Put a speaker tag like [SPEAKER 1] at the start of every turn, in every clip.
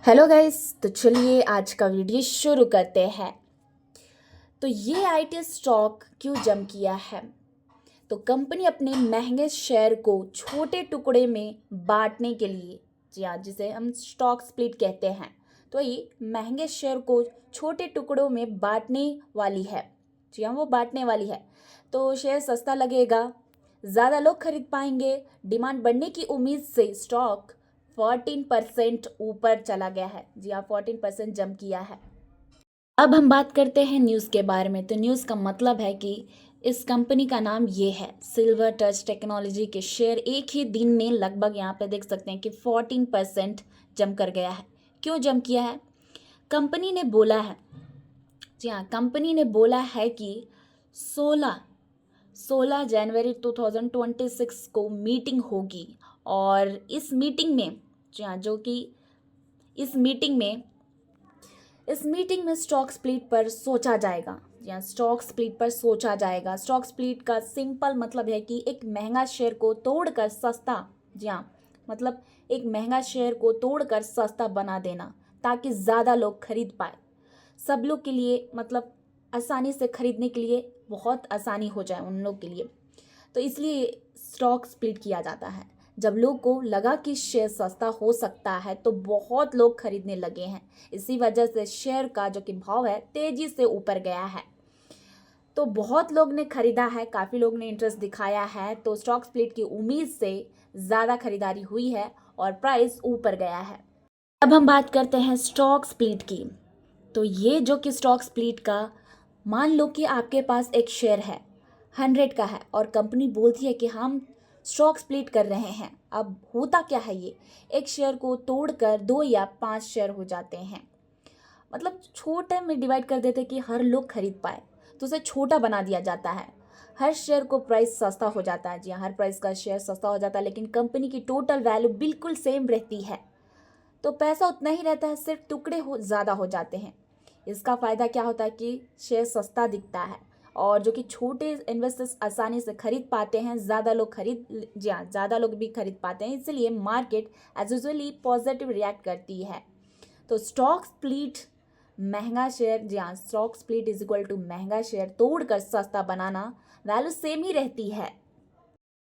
[SPEAKER 1] Hello guys, तो चलिए आज का वीडियो शुरू करते हैं। तो ये आईटी स्टॉक क्यों जंप किया है? तो कंपनी अपने महंगे शेयर को छोटे टुकड़े में बांटने के लिए, जी हाँ, जिसे हम स्टॉक स्प्लिट कहते हैं, तो ये महंगे शेयर को छोटे टुकड़ों में बांटने वाली है। जी हाँ, वो बांटने वाली है। तो शेयर सस्ता लगेगा, ज़्यादा लोग खरीद पाएंगे। डिमांड बढ़ने की उम्मीद से स्टॉक 14% ऊपर चला गया है। जी हाँ, 14% जंप किया है। अब हम बात करते हैं न्यूज़ के बारे में। तो न्यूज़ का मतलब है कि इस कंपनी का नाम ये है, सिल्वर टच टेक्नोलॉजी के शेयर एक ही दिन में लगभग यहाँ पे देख सकते हैं कि 14% जंप कर गया है। क्यों जंप किया है? कंपनी ने बोला है, जी हाँ, कंपनी ने बोला है कि 16 जनवरी 2026 को मीटिंग होगी और इस मीटिंग में, जी हाँ, जो कि इस मीटिंग में स्टॉक स्प्लिट पर सोचा जाएगा। या स्टॉक स्प्लिट पर सोचा जाएगा। स्टॉक स्प्लिट का सिंपल मतलब है कि एक महंगा शेयर को तोड़कर सस्ता, जी हाँ, मतलब एक महंगा शेयर को तोड़कर सस्ता बना देना, ताकि ज़्यादा लोग खरीद पाए। सब लोग के लिए, मतलब आसानी से खरीदने के लिए बहुत आसानी हो जाए उन लोग के लिए। तो इसलिए स्टॉक स्प्लिट किया जाता है। जब लोग को लगा कि शेयर सस्ता हो सकता है तो बहुत लोग खरीदने लगे हैं। इसी वजह से शेयर का जो कि भाव है तेजी से ऊपर गया है। तो बहुत लोग ने खरीदा है, काफ़ी लोग ने इंटरेस्ट दिखाया है। तो स्टॉक स्प्लिट की उम्मीद से ज़्यादा खरीदारी हुई है और प्राइस ऊपर गया है। अब हम बात करते हैं स्टॉक स्प्लिट की। तो ये जो कि स्टॉक स्प्लिट का, मान लो कि आपके पास एक शेयर है, 100 का है, और कंपनी बोलती है कि हम स्टॉक स्प्लिट कर रहे हैं। अब होता क्या है, ये एक शेयर को तोड़कर 2 या 5 शेयर हो जाते हैं। मतलब छोटे में डिवाइड कर देते कि हर लोग खरीद पाए, तो उसे छोटा बना दिया जाता है। हर शेयर को प्राइस सस्ता हो जाता है। जी हाँ, हर प्राइस का शेयर सस्ता हो जाता है, लेकिन कंपनी की टोटल वैल्यू बिल्कुल सेम रहती है। तो पैसा उतना ही रहता है, सिर्फ टुकड़े ज़्यादा हो जाते हैं। इसका फ़ायदा क्या होता है कि शेयर सस्ता दिखता है और जो कि छोटे इन्वेस्टर्स आसानी से खरीद पाते हैं। जी हाँ, ज़्यादा लोग भी खरीद पाते हैं, इसलिए market as usually positive react करती है। तो स्टॉक स्प्लिट महंगा शेयर, जी हाँ, stock split is equal to महंगा शेयर तोड़कर सस्ता बनाना, वैल्यू सेम ही रहती है।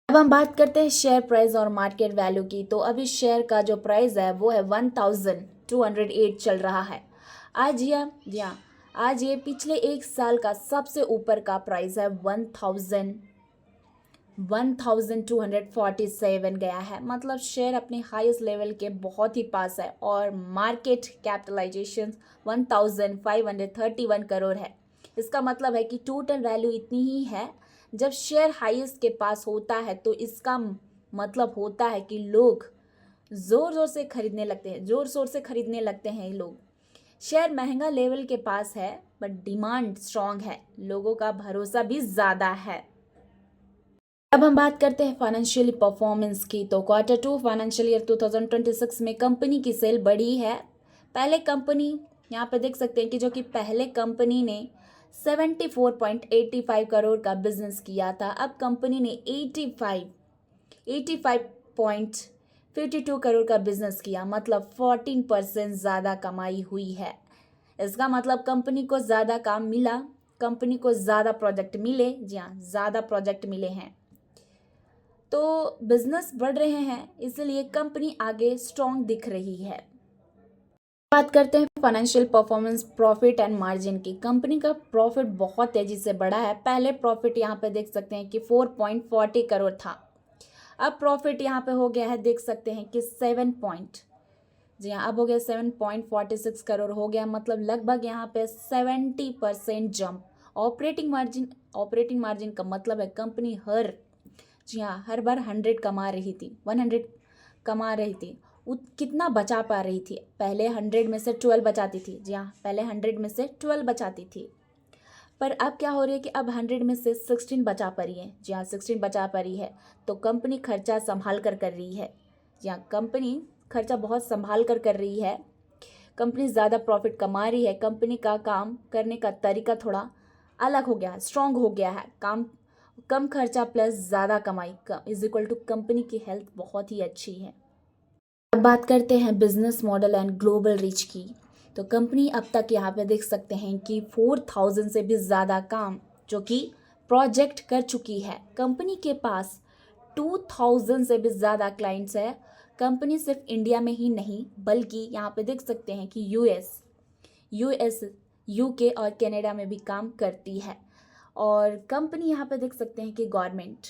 [SPEAKER 1] अब हम बात करते हैं शेयर प्राइस और मार्केट वैल्यू की। तो अभी शेयर का जो प्राइस है वो है 1208 चल रहा है आज। यह, जी हाँ, आज ये पिछले एक साल का सबसे ऊपर का प्राइस है। 1247 गया है। मतलब शेयर अपने हाईएस्ट लेवल के बहुत ही पास है और मार्केट कैपिटलाइजेशन 1531 करोड़ है। इसका मतलब है कि टोटल वैल्यू इतनी ही है। जब शेयर हाईएस्ट के पास होता है तो इसका मतलब होता है कि लोग जोर शोर से खरीदने लगते हैं लोग। शेयर महंगा लेवल के पास है, बट डिमांड स्ट्रांग है, लोगों का भरोसा भी ज़्यादा है। अब हम बात करते हैं फाइनेंशियल परफॉर्मेंस की। तो Q2 फाइनेंशियल ईयर 2026 में कंपनी की सेल बढ़ी है। पहले कंपनी, यहाँ पे देख सकते हैं कि जो कि पहले कंपनी ने 74.85 करोड़ का बिजनेस किया था, अब कंपनी ने 85.52 करोड़ का बिजनेस किया। मतलब 14% ज़्यादा कमाई हुई है। इसका मतलब कंपनी को ज़्यादा काम मिला, कंपनी को ज़्यादा प्रोजेक्ट मिले। जी हाँ, ज़्यादा प्रोजेक्ट मिले हैं, तो बिजनेस बढ़ रहे हैं, इसलिए कंपनी आगे स्ट्रॉन्ग दिख रही है। बात करते हैं financial performance, profit and margin की। कंपनी का प्रॉफिट बहुत तेजी से बढ़ा है। पहले प्रॉफिट यहाँ पे देख सकते हैं कि 4.40 करोड़ था, अब प्रॉफिट यहाँ पे हो गया है, देख सकते हैं कि जी हाँ, अब हो गया 7.46 करोड़ हो गया। मतलब लगभग यहाँ पे 70% जंप। ऑपरेटिंग मार्जिन का मतलब है कंपनी जी हाँ, हर बार 100 कमा रही थी, 100 कमा रही थी, कितना बचा पा रही थी? पहले 100 में से 12 बचाती थी। जी हाँ, पहले 100 में से 12 बचाती थी, पर अब क्या हो रही है कि अब 100 में से 16 बचा पा रही है। जी हाँ, 16 बचा पा रही है। तो कंपनी खर्चा संभाल कर रही है। जी हाँ, कंपनी खर्चा बहुत संभाल कर रही है। कंपनी ज़्यादा प्रॉफिट कमा रही है। कंपनी का काम करने का तरीका थोड़ा अलग हो गया है, स्ट्रॉन्ग हो गया है। काम कम खर्चा प्लस ज़्यादा कमाई इज इक्वल टू कंपनी की हेल्थ बहुत ही अच्छी है। अब बात करते हैं business model and global reach की। तो कंपनी अब तक यहाँ पे देख सकते हैं कि 4000 से भी ज़्यादा काम जो कि प्रोजेक्ट कर चुकी है। कंपनी के पास 2000 से भी ज़्यादा क्लाइंट्स है। कंपनी सिर्फ इंडिया में ही नहीं बल्कि यहाँ पे देख सकते हैं कि यूएस यूके और कनाडा में भी काम करती है। और कंपनी यहाँ पे देख सकते हैं कि गवर्नमेंट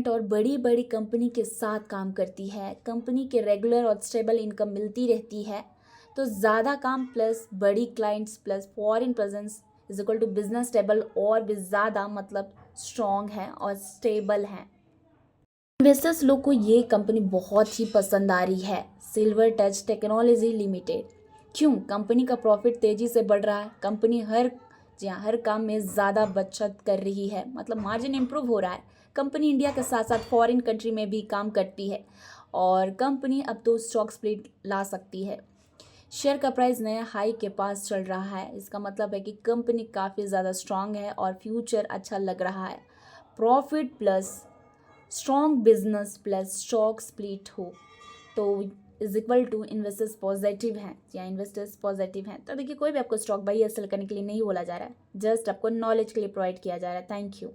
[SPEAKER 1] और बड़ी बड़ी कंपनी के साथ काम करती है। कंपनी के रेगुलर और स्टेबल इनकम मिलती रहती है। तो ज़्यादा काम प्लस बड़ी clients plus foreign presence is equal to business stable और भी ज़्यादा मतलब स्ट्रॉन्ग है और स्टेबल है। इन्वेस्टर्स लोग को ये कंपनी बहुत ही पसंद आ रही है, सिल्वर टच टेक्नोलॉजी लिमिटेड। क्यों? कंपनी का प्रॉफिट तेजी से बढ़ रहा है। कंपनी हर काम में ज़्यादा बचत कर रही है, मतलब मार्जिन इंप्रूव हो रहा है। कंपनी इंडिया के साथ साथ फॉरेन कंट्री में भी काम करती है और कंपनी अब तो स्टॉक स्प्लिट ला सकती है। शेयर का प्राइस नया हाई के पास चल रहा है। इसका मतलब है कि कंपनी काफ़ी ज़्यादा स्ट्रांग है और फ्यूचर अच्छा लग रहा है। Profit plus strong business plus stock split हो तो is equal to investors positive हैं या इन्वेस्टर्स पॉजिटिव हैं। तो देखिए, कोई भी आपको स्टॉक बाई या सेल करने के लिए नहीं बोला जा रहा है, जस्ट आपको नॉलेज के लिए प्रोवाइड किया जा रहा है। Thank you.